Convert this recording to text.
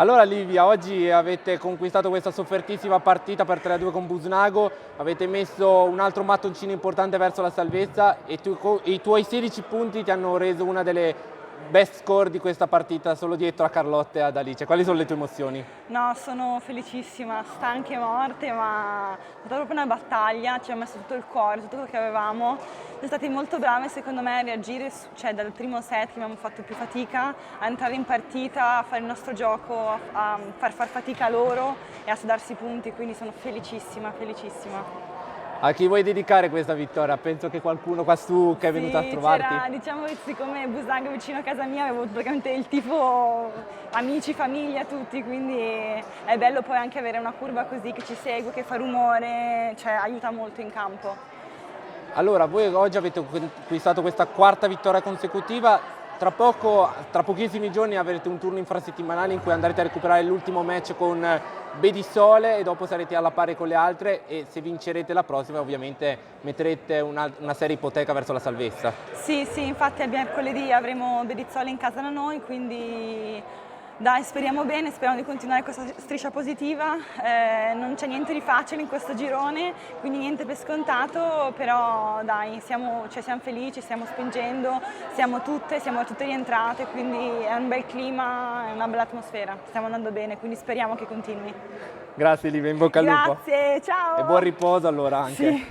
Allora Livia, oggi avete conquistato questa soffertissima partita per 3-2 con Busnago, avete messo un altro mattoncino importante verso la salvezza e i tuoi 16 punti ti hanno reso una delle best score di questa partita, solo dietro a Carlotta e ad Alice. Quali sono le tue emozioni? No, sono felicissima, stanche e morte, ma è stata proprio una battaglia, ci ha messo tutto il cuore, tutto quello che avevamo. Siamo stati molto bravi secondo me a reagire, cioè dal primo set che abbiamo fatto più fatica, a entrare in partita, a fare il nostro gioco, a far fatica a loro e a sudarsi i punti, quindi sono felicissima, felicissima. A chi vuoi dedicare questa vittoria? Penso che qualcuno qua su che è venuto a Sì, trovarti. diciamo che siccome Busagno è vicino a casa mia, avevo praticamente il tifo, amici, famiglia, tutti, quindi è bello poi anche avere una curva così che ci segue, che fa rumore, cioè aiuta molto in campo. Allora, voi oggi avete conquistato questa quarta vittoria consecutiva. Tra pochissimi giorni avrete un turno infrasettimanale in cui andrete a recuperare l'ultimo match con Bedisole e dopo sarete alla pari con le altre e se vincerete la prossima ovviamente metterete una seria ipoteca verso la salvezza. Sì, sì, infatti a mercoledì avremo Bedizzoli in casa da noi, quindi dai, speriamo bene, speriamo di continuare questa striscia positiva. Non c'è niente di facile in questo girone, quindi niente per scontato, però dai, siamo felici, stiamo spingendo, siamo tutte rientrate, quindi è un bel clima, è una bella atmosfera, stiamo andando bene, quindi speriamo che continui. Grazie Livia, in bocca al lupo. Grazie, ciao! E buon riposo allora anche. Sì.